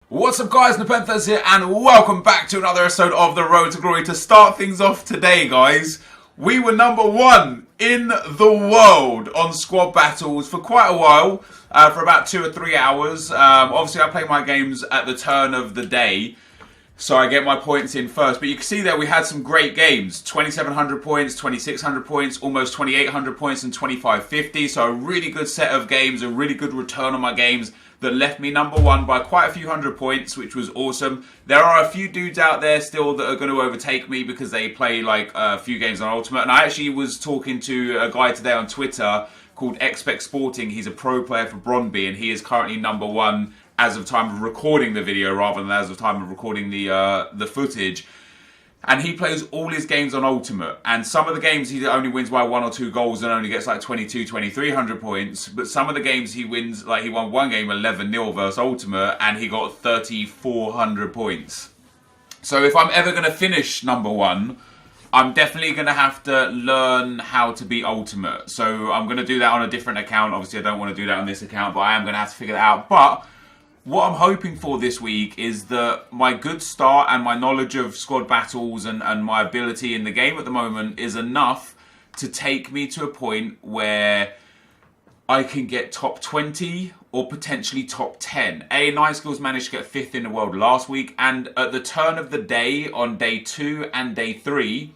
What's up guys, NepentheZ here and welcome back to another episode of The Road to Glory. To start things off today guys, we were #1 in the world on squad battles for quite a while, for about 2 or 3 hours. Obviously I play my games at the turn of the day, so I get my points in first. But you can see there we had some great games. 2,700 points, 2,600 points, almost 2,800 points and 2,550. So a really good set of games, a really good return on my games that left me #1 by quite a few hundred points, which was awesome. There are a few dudes out there still that are going to overtake me because they play like a few games on Ultimate. And I actually was talking to a guy today on Twitter called Expect Sporting. He's a pro player for Brøndby and he is currently #1 as of time of recording the video rather than as of time of recording the footage. And he plays all his games on Ultimate. And some of the games he only wins by 1 or 2 goals and only gets like 2,300 points. But some of the games he wins, like he won one game 11-0 versus Ultimate and he got 3,400 points. So if I'm ever going to finish #1, I'm definitely going to have to learn how to beat Ultimate. So I'm going to do that on a different account. Obviously I don't want to do that on this account, but I am going to have to figure that out. But what I'm hoping for this week is that my good start and my knowledge of squad battles and my ability in the game at the moment is enough to take me to a point where I can get top 20 or potentially top 10. Night Skills managed to get 5th in the world last week, and at the turn of the day on day 2 and day 3,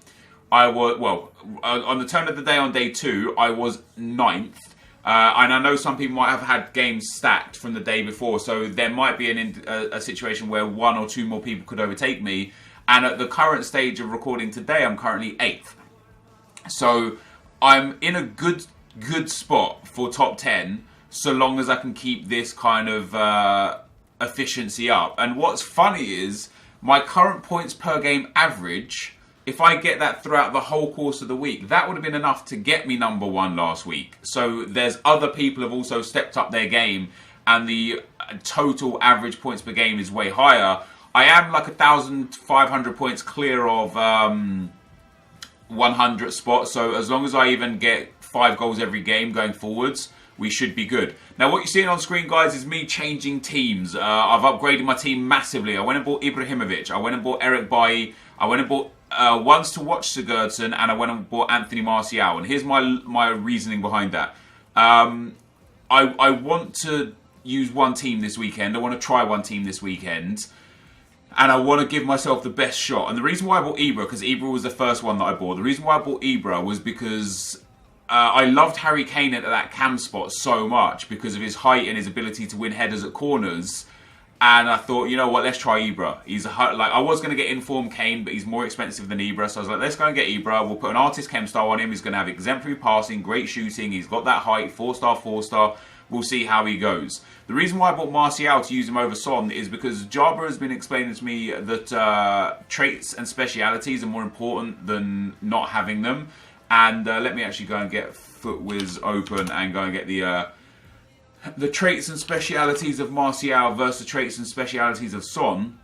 on the turn of the day on day 2, I was 9th. And I know some people might have had games stacked from the day before, so there might be a situation where 1 or 2 more people could overtake me. And at the current stage of recording today, I'm currently 8th. So I'm in a good spot for top 10, so long as I can keep this kind of efficiency up. And what's funny is my current points per game average, if I get that throughout the whole course of the week, that would have been enough to get me #1 last week. So there's other people have also stepped up their game and the total average points per game is way higher. I am like 1,500 points clear of 100 spots. So as long as I even get 5 goals every game going forwards, we should be good. Now what you're seeing on screen guys is me changing teams. I've upgraded my team massively. I went and bought Ibrahimovic. I went and bought Eric Bailly. I went and bought once to watch Sigurdsson, and I went and bought Anthony Martial. And here's my reasoning behind that. I want to use one team this weekend. I want to try one team this weekend. And I want to give myself the best shot. And the reason why I bought Ibra, because Ibra was the first one that I bought. The reason why I bought Ibra was because I loved Harry Kane at that cam spot so much because of his height and his ability to win headers at corners. And I thought, you know what, let's try Ibra. I was going to get informed Kane, but he's more expensive than Ibra. So I was like, let's go and get Ibra. We'll put an artist chem style on him. He's going to have exemplary passing, great shooting. He's got that height, 4-star, 4-star. We'll see how he goes. The reason why I bought Martial to use him over Son is because Jabba has been explaining to me that traits and specialities are more important than not having them. And let me actually go and get FootWiz open and go and get the traits and specialities of Martial versus the traits and specialities of Son.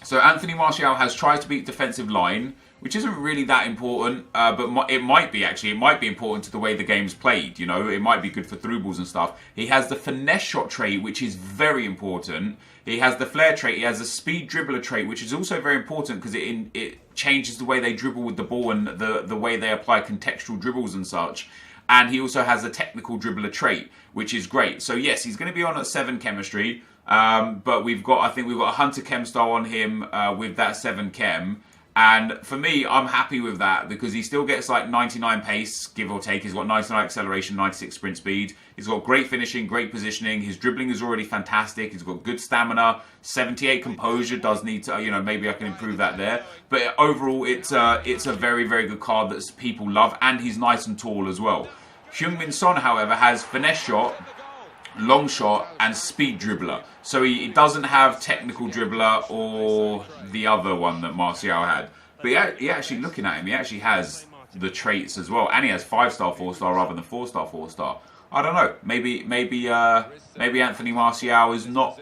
So Anthony Martial has tried to beat defensive line, which isn't really that important, but it might be actually. It might be important to the way the game's played, you know. It might be good for through balls and stuff. He has the finesse shot trait, which is very important. He has the flair trait. He has the speed dribbler trait, which is also very important because it changes the way they dribble with the ball and the way they apply contextual dribbles and such. And he also has the technical dribbler trait, which is great. So yes, he's going to be on at 7 chemistry. But I think we've got a Hunter Chem style on him with that 7 chem. And for me, I'm happy with that because he still gets like 99 pace, give or take. He's got 99 acceleration, 96 sprint speed. He's got great finishing, great positioning. His dribbling is already fantastic. He's got good stamina. 78 composure does need to, maybe I can improve that there. But overall, it's a very, very good card that people love. And he's nice and tall as well. Heung-min Son, however, has finesse shot, long shot and speed dribbler. So he doesn't have technical dribbler or the other one that Martial had. But he actually, looking at him, he actually has the traits as well. And he has 5-star, 4-star rather than 4-star, 4-star. I don't know. Maybe Anthony Martial is not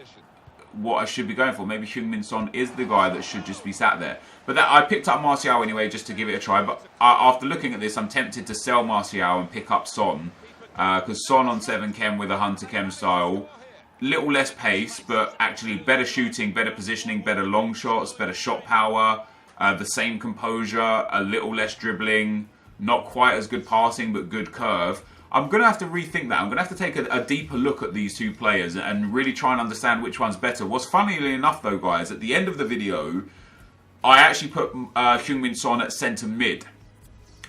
what I should be going for. Maybe Heung-min Son is the guy that should just be sat there. But I picked up Martial anyway just to give it a try. But after looking at this, I'm tempted to sell Martial and pick up Son. Because Son on 7 chem with a Hunter chem style little less pace, but actually better shooting, better positioning, better long shots, better shot power, the same composure, a little less dribbling, not quite as good passing, but good curve. I'm going to have to rethink that. I'm going to have to take a deeper look at these two players and really try and understand which one's better. What's funnily enough, though, guys, at the end of the video, I actually put Heung-min Son at centre mid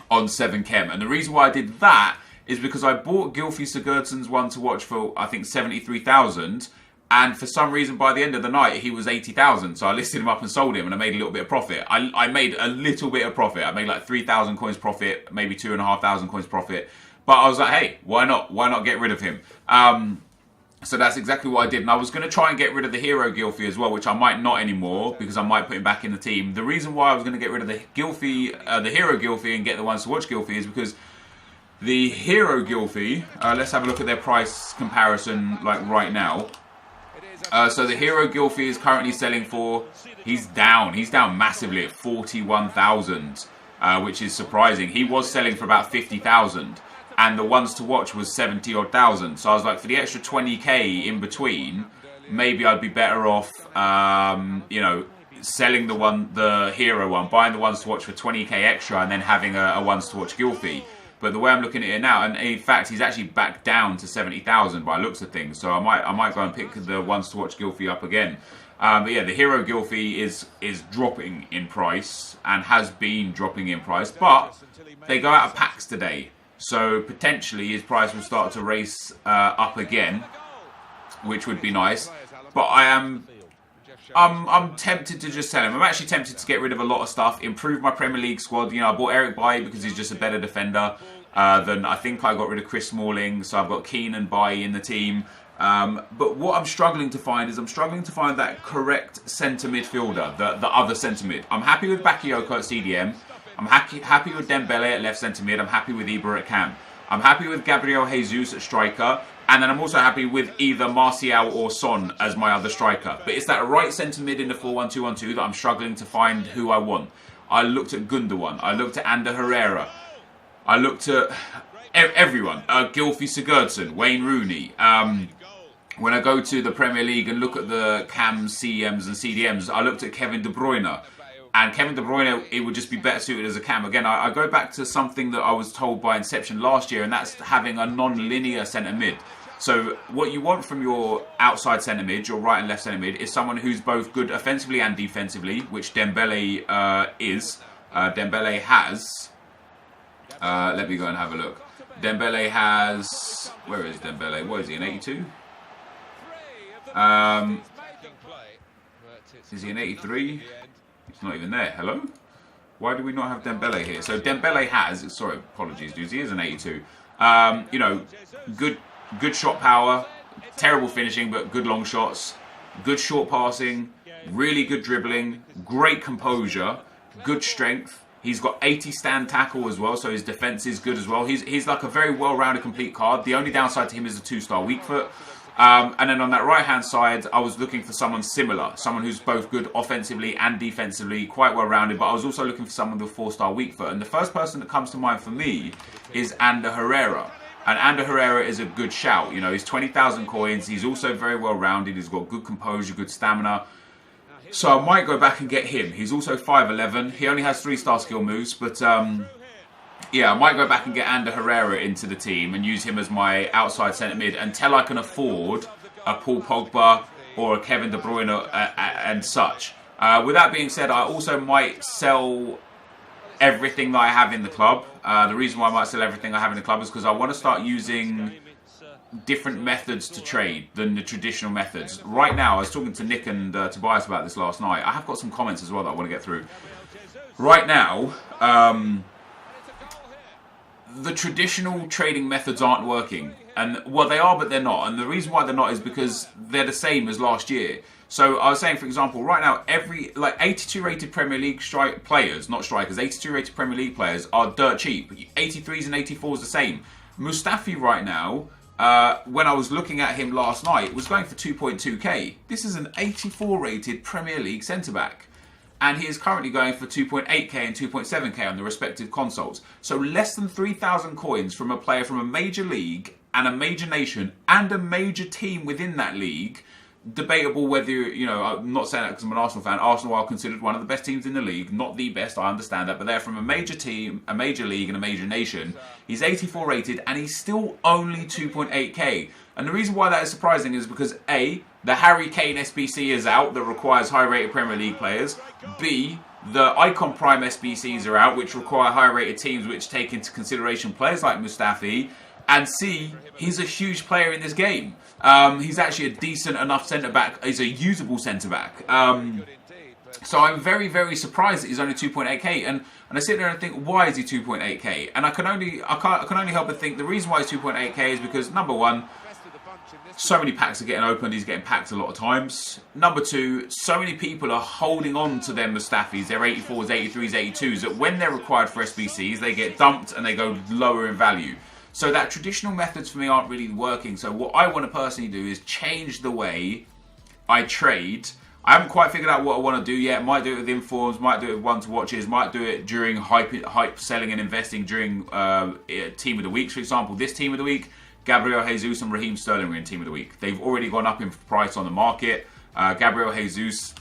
on 7chem. And the reason why I did that is because I bought Gylfi Sigurdsson's one to watch for, I think, 73,000. And for some reason, by the end of the night, he was 80,000. So I listed him up and sold him, and I made a little bit of profit. I made a little bit of profit. I made like 3,000 coins profit, maybe 2,500 coins profit. But I was like, hey, why not? Why not get rid of him? So that's exactly what I did. And I was going to try and get rid of the hero Gylfi as well, which I might not anymore because I might put him back in the team. The reason why I was going to get rid of the hero Gylfi and get the ones to watch Gylfi is because the hero Gylfi, let's have a look at their price comparison like right now. So the hero Gylfi is currently selling for, he's down massively at 41,000, which is surprising. He was selling for about 50,000. And the ones to watch was 70 odd thousand. So I was like, for the extra 20k in between, maybe I'd be better off, you know, selling the hero one, buying the ones to watch for 20k extra, and then having a ones to watch Gylfi. But the way I'm looking at it now, and in fact, he's actually back down to 70,000 by looks of things. So I might go and pick the ones to watch Gylfi up again. But yeah, the hero Gylfi is dropping in price and has been dropping in price, but they go out of packs today. So potentially his price will start to race up again, which would be nice. But I'm tempted to just sell him. I'm actually tempted to get rid of a lot of stuff, improve my Premier League squad. You know, I bought Eric Bailly because he's just a better defender than I think I got rid of Chris Smalling. So I've got Keane and Bailly in the team. But what I'm struggling to find is that correct centre midfielder, the other centre mid. I'm happy with Bakayoko at CDM. I'm happy with Dembele at left centre mid. I'm happy with Ibra at cam. I'm happy with Gabriel Jesus at striker. And then I'm also happy with either Martial or Son as my other striker. But it's that right centre mid in the 4-1-2-1-2 that I'm struggling to find who I want. I looked at Gundogan. I looked at Ander Herrera. I looked at everyone. Gylfi Sigurdsson, Wayne Rooney. When I go to the Premier League and look at the CAMs, CMs and CDMs, I looked at Kevin De Bruyne. And Kevin De Bruyne, it would just be better suited as a cam. Again, I go back to something that I was told by Inception last year, and that's having a non-linear centre mid. So what you want from your outside centre mid, your right and left centre mid, is someone who's both good offensively and defensively, which Dembele is. Dembele has... let me go and have a look. Dembele has... Where is Dembele? What is he, an 82? Is he an 83? It's not even there. Hello? Why do we not have Dembele here? So Dembele has... Sorry, apologies, dudes. He is an 82. You know, good shot power, terrible finishing, but good long shots, good short passing, really good dribbling, great composure, good strength. He's got 80 stand tackle as well, so his defense is good as well. He's like a very well-rounded, complete card. The only downside to him is a 2-star weak foot. And then on that right-hand side, I was looking for someone similar, someone who's both good offensively and defensively, quite well-rounded, but I was also looking for someone with a 4-star weak foot. And the first person that comes to mind for me is Ander Herrera. And Ander Herrera is a good shout. You know, he's 20,000 coins. He's also very well-rounded. He's got good composure, good stamina. So I might go back and get him. He's also 5'11". He only has 3-star skill moves, but... yeah, I might go back and get Ander Herrera into the team and use him as my outside centre mid until I can afford a Paul Pogba or a Kevin De Bruyne and such. With that being said, I also might sell everything that I have in the club. The reason why I might sell everything I have in the club is because I want to start using different methods to trade than the traditional methods. Right now, I was talking to Nick and Tobias about this last night. I have got some comments as well that I want to get through. Right now... the traditional trading methods aren't working. And, well, they are, but they're not. And the reason why they're not is because they're the same as last year. So I was saying, for example, right now, 82 rated Premier League players, not strikers, 82 rated Premier League players are dirt cheap. 83s and 84s the same. Mustafi right now, when I was looking at him last night, was going for 2.2k. This is an 84 rated Premier League centre-back. And he is currently going for 2.8k and 2.7k on the respective consoles. So less than 3,000 coins from a player from a major league and a major nation and a major team within that league. Debatable whether, you know, I'm not saying that because I'm an Arsenal fan. Arsenal are considered one of the best teams in the league. Not the best, I understand that. But they're from a major team, a major league and a major nation. He's 84 rated and he's still only 2.8k. And the reason why that is surprising is because A, the Harry Kane SBC is out that requires high rated Premier League players. B, the Icon Prime SBCs are out, which require high rated teams which take into consideration players like Mustafi. And C, he's a huge player in this game. He's actually a decent enough centre-back. He's a usable centre-back. So I'm very, very surprised that he's only 2.8k. And I sit there and think, why is he 2.8k? And I can only help but think the reason why he's 2.8k is because, number one, so many packs are getting opened. He's getting packed a lot of times. Number two, so many people are holding on to their Mustafis, their 84s, 83s, 82s, that when they're required for SBCs, they get dumped and they go lower in value. So that traditional methods for me aren't really working. So what I want to personally do is change the way I trade. I haven't quite figured out what I want to do yet. Might do it with informs, might do it with one-to-watches, might do it during hype selling and investing during Team of the Weeks, for example. This Team of the Week, Gabriel Jesus and Raheem Sterling are in Team of the Week. They've already gone up in price on the market. Gabriel Jesus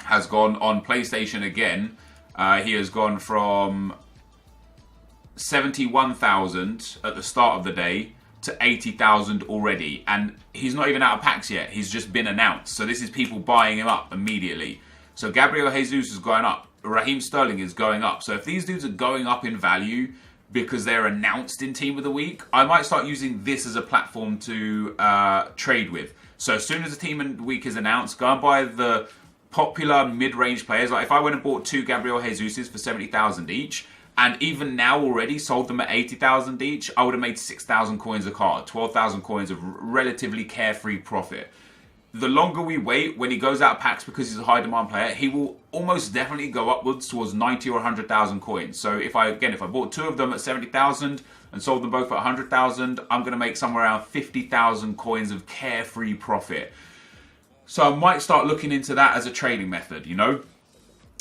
has gone on PlayStation again. He has gone from 71,000 at the start of the day to 80,000 already, and he's not even out of packs yet. He's just been announced, so this is people buying him up immediately. So Gabriel Jesus is going up, Raheem Sterling is going up. So if these dudes are going up in value because they're announced in Team of the Week, I might start using this as a platform to trade with. So as soon as the Team of the Week is announced, go and buy the popular mid-range players. Like if I went and bought 2 Gabriel Jesuses for 70,000 each, and even now already sold them at 80,000 each, I would have made 6,000 coins a card, 12,000 coins of relatively carefree profit. The longer we wait, when he goes out of packs because he's a high demand player, he will almost definitely go upwards towards 90 or 100,000 coins. So if I bought 2 of them at 70,000 and sold them both at 100,000, I'm going to make somewhere around 50,000 coins of carefree profit. So I might start looking into that as a trading method, you know.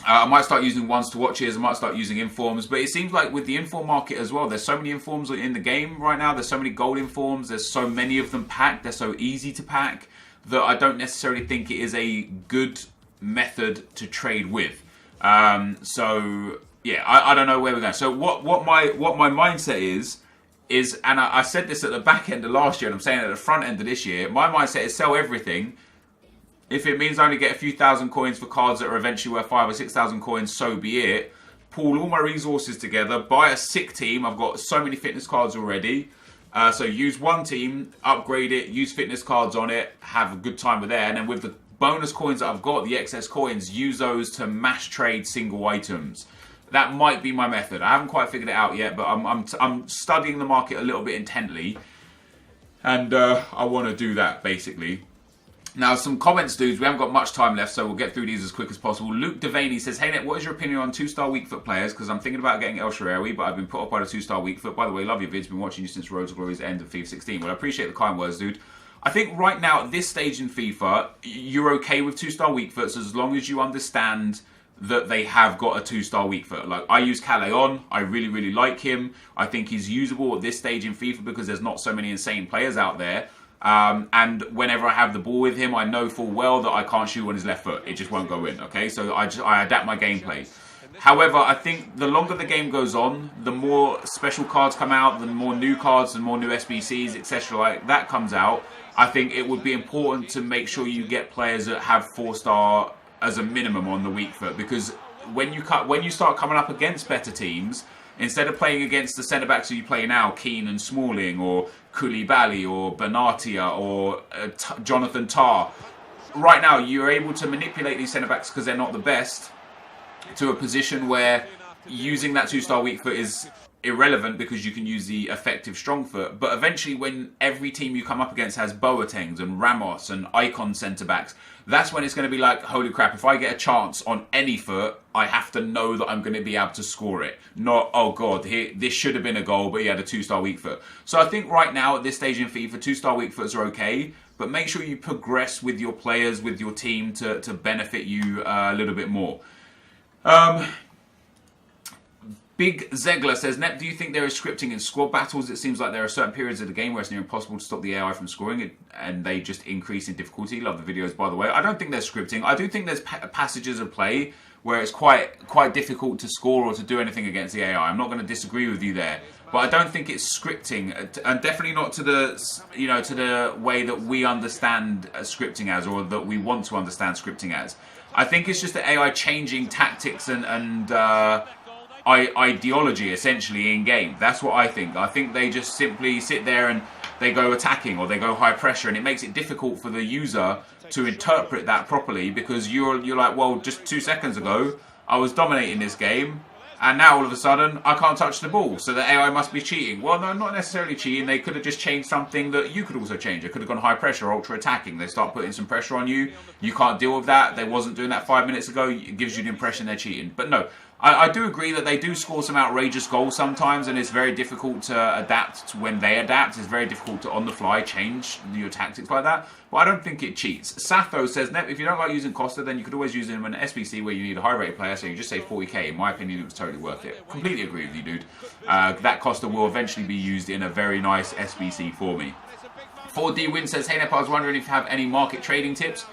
I might start using ones to watches, I might start using informs, but it seems like with the inform market as well, there's so many informs in the game right now, there's so many gold informs, there's so many of them packed, they're so easy to pack, that I don't necessarily think it is a good method to trade with. So yeah, I don't know where we're going. So what my mindset is, and I said this at the back end of last year, and I'm saying it at the front end of this year, my mindset is sell everything. If it means I only get a few thousand coins for cards that are eventually worth 5,000 or 6,000 coins, so be it. Pool all my resources together, buy a sick team. I've got so many fitness cards already. So use one team, upgrade it, use fitness cards on it, have a good time with there. And then with the bonus coins that I've got, the excess coins, use those to mass trade single items. That might be my method. I haven't quite figured it out yet, but I'm studying the market a little bit intently. And I want to do that, basically. Now, some comments, dudes. We haven't got much time left, so we'll get through these as quick as possible. Luke Devaney says, "Hey, Net, what is your opinion on 2-star weak foot players? Because I'm thinking about getting El Shaarawy, but I've been put off by the 2-star weak foot. By the way, love your vids. Been watching you since Road to Glory's end of FIFA 16. Well, I appreciate the kind words, dude. I think right now, at this stage in FIFA, you're okay with 2-star weak foots as long as you understand that they have got a 2-star weak foot. Like, I use Calais. I really, really like him. I think he's usable at this stage in FIFA because there's not so many insane players out there. And whenever I have the ball with him, I know full well that I can't shoot on his left foot. It just won't go in, okay? So I adapt my gameplay. However, I think the longer the game goes on, the more special cards come out, the more new cards and more new SBCs, etc. like that comes out. I think it would be important to make sure you get players that have 4-star as a minimum on the weak foot, because when you start coming up against better teams, instead of playing against the centre-backs who you play now, Keane and Smalling, or Koulibaly, or Benatia, or Jonathan Tah, right now you're able to manipulate these centre-backs because they're not the best to a position where using that 2-star weak foot is irrelevant because you can use the effective strong foot. But eventually, when every team you come up against has Boatengs and Ramos and icon centre-backs, that's when it's going to be like, holy crap, if I get a chance on any foot, I have to know that I'm going to be able to score it. Not, oh god, this should have been a goal, but he had a 2-star weak foot. So I think right now, at this stage in FIFA, 2-star weak foots are okay, but make sure you progress with your players, with your team, to benefit you a little bit more. Big Zegler says, Nep, do you think there is scripting in squad battles? It seems like there are certain periods of the game where it's near impossible to stop the AI from scoring it, and they just increase in difficulty. Love the videos, by the way. I don't think there's scripting. I do think there's passages of play where it's quite difficult to score or to do anything against the AI. I'm not going to disagree with you there, but I don't think it's scripting, and definitely not to the way that we understand scripting as, or that we want to understand scripting as. I think it's just the AI changing tactics and ideology essentially in game. That's what I think. I think they just simply sit there and they go attacking or they go high pressure, and it makes it difficult for the user to interpret that properly, because you're like, well, just 2 seconds ago I was dominating this game, and now all of a sudden I can't touch the ball, so the AI must be cheating. Well, no, not necessarily cheating. They could have just changed something that you could also change. It could have gone high pressure, ultra attacking. They start putting some pressure on you. You can't deal with that. They wasn't doing that 5 minutes ago. It gives you the impression they're cheating. But no, I do agree that they do score some outrageous goals sometimes, and it's very difficult to adapt when they adapt. It's very difficult to, on the fly, change your tactics like that. But I don't think it cheats. Satho says, Nep, if you don't like using Costa, then you could always use him in an SBC where you need a high-rated player, so you just say 40k. In my opinion, it was totally worth it. Completely agree with you, dude. That Costa will eventually be used in a very nice SBC for me. 4D Win says, hey Nep, I was wondering if you have any market trading tips.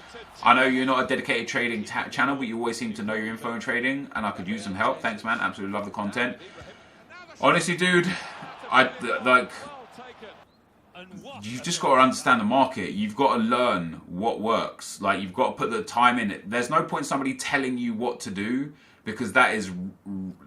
I know you're not a dedicated trading channel, but you always seem to know your info in trading, and I could use some help. Thanks, man. Absolutely love the content. Honestly, dude, you've just got to understand the market. You've got to learn what works. Like, you've got to put the time in it. There's no point somebody telling you what to do, because that is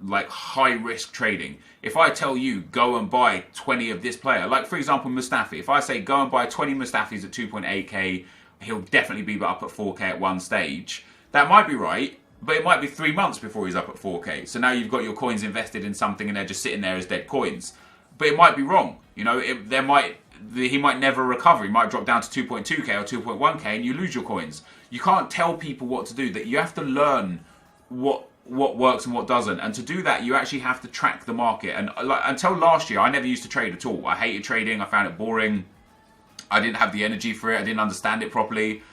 like high risk trading. If I tell you go and buy 20 of this player, like for example Mustafi, if I say go and buy 20 Mustafis at 2.8k, he'll definitely be up at 4k at one stage. That might be right, but it might be 3 months before he's up at 4k. So now you've got your coins invested in something and they're just sitting there as dead coins. But it might be wrong. You know, he might never recover. He might drop down to 2.2k or 2.1k and you lose your coins. You can't tell people what to do. That you have to learn what works and what doesn't. And to do that, you actually have to track the market. And until last year, I never used to trade at all. I hated trading. I found it boring. I didn't have the energy for it. I didn't understand it properly.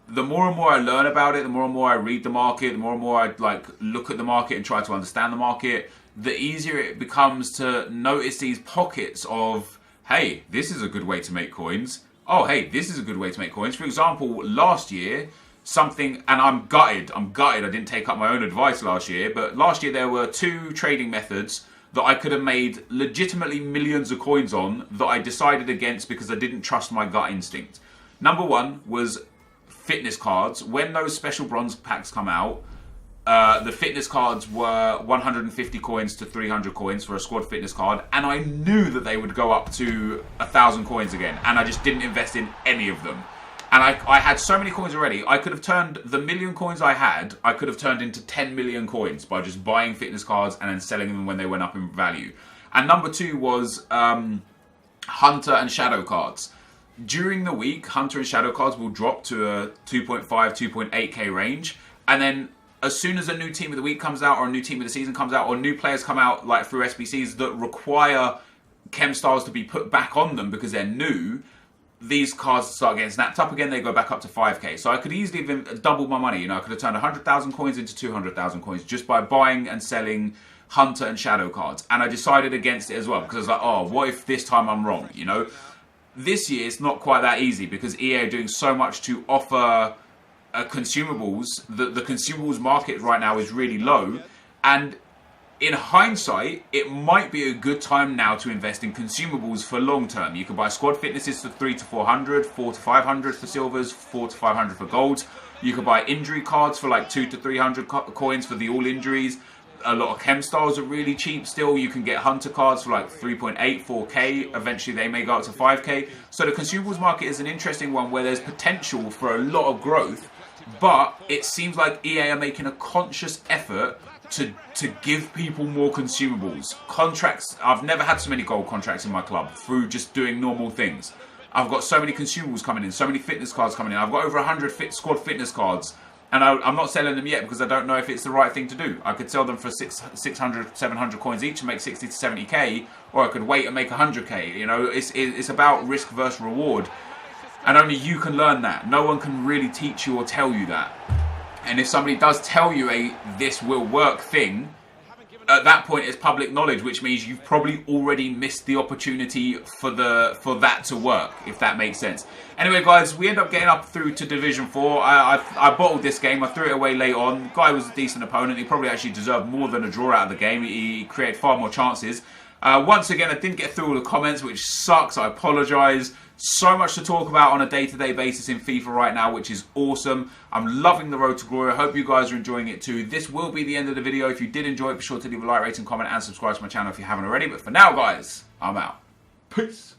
The more and more I learn about it, the more and more I read the market, the more and more I look at the market and try to understand the market, the easier it becomes to notice these pockets of, hey, this is a good way to make coins. Oh, hey, this is a good way to make coins. For example, last year, and I'm gutted. I didn't take up my own advice last year, but last year there were 2 trading methods that I could have made legitimately millions of coins on that I decided against because I didn't trust my gut instinct. Number 1 was fitness cards. When those special bronze packs come out, the fitness cards were 150 coins to 300 coins for a squad fitness card, and I knew that they would go up to 1,000 coins again, and I just didn't invest in any of them. And I had so many coins already. I could have turned the million coins I had, I could have turned into 10 million coins by just buying fitness cards and then selling them when they went up in value. And number 2 was Hunter and Shadow cards. During the week, Hunter and Shadow cards will drop to a 2.5, 2.8k range. And then as soon as a new team of the week comes out, or a new team of the season comes out, or new players come out like through SBCs that require chem styles to be put back on them because they're new, these cards start getting snapped up again, they go back up to 5k. So I could easily have doubled my money. You know, I could have turned 100,000 coins into 200,000 coins just by buying and selling Hunter and Shadow cards. And I decided against it as well, because I was like, oh, what if this time I'm wrong, you know? This year it's not quite that easy because EA are doing so much to offer consumables. The consumables market right now is really low, and in hindsight, it might be a good time now to invest in consumables for long term. You can buy squad fitnesses for 300 to 400, 400 to 500 for silvers, 400 to 500 for golds. You can buy injury cards for like 200 to 300 coins for the all injuries. A lot of chem styles are really cheap still. You can get hunter cards for like 3.8, 4k. Eventually they may go up to 5k. So the consumables market is an interesting one where there's potential for a lot of growth, but it seems like EA are making a conscious effort to give people more consumables. Contracts, I've never had so many gold contracts in my club through just doing normal things. I've got so many consumables coming in, so many fitness cards coming in. I've got over 100 squad fitness cards, and I'm not selling them yet because I don't know if it's the right thing to do. I could sell them for 600, 700 coins each and make 60 to 70k, or I could wait and make 100k. You know, it's about risk versus reward, and only you can learn that. No one can really teach you or tell you that. And if somebody does tell you a this will work thing, at that point it's public knowledge, which means you've probably already missed the opportunity for that to work, if that makes sense. Anyway, guys, we end up getting up through to Division 4. I bottled this game. I threw it away late on. Guy was a decent opponent. He probably actually deserved more than a draw out of the game. He created far more chances. Once again, I didn't get through all the comments, which sucks. I apologise. So much to talk about on a day-to-day basis in FIFA right now, which is awesome. I'm loving the road to glory. I hope you guys are enjoying it too. This will be the end of the video. If you did enjoy it, be sure to leave a like, rating, comment, and subscribe to my channel if you haven't already. But for now, guys, I'm out. Peace.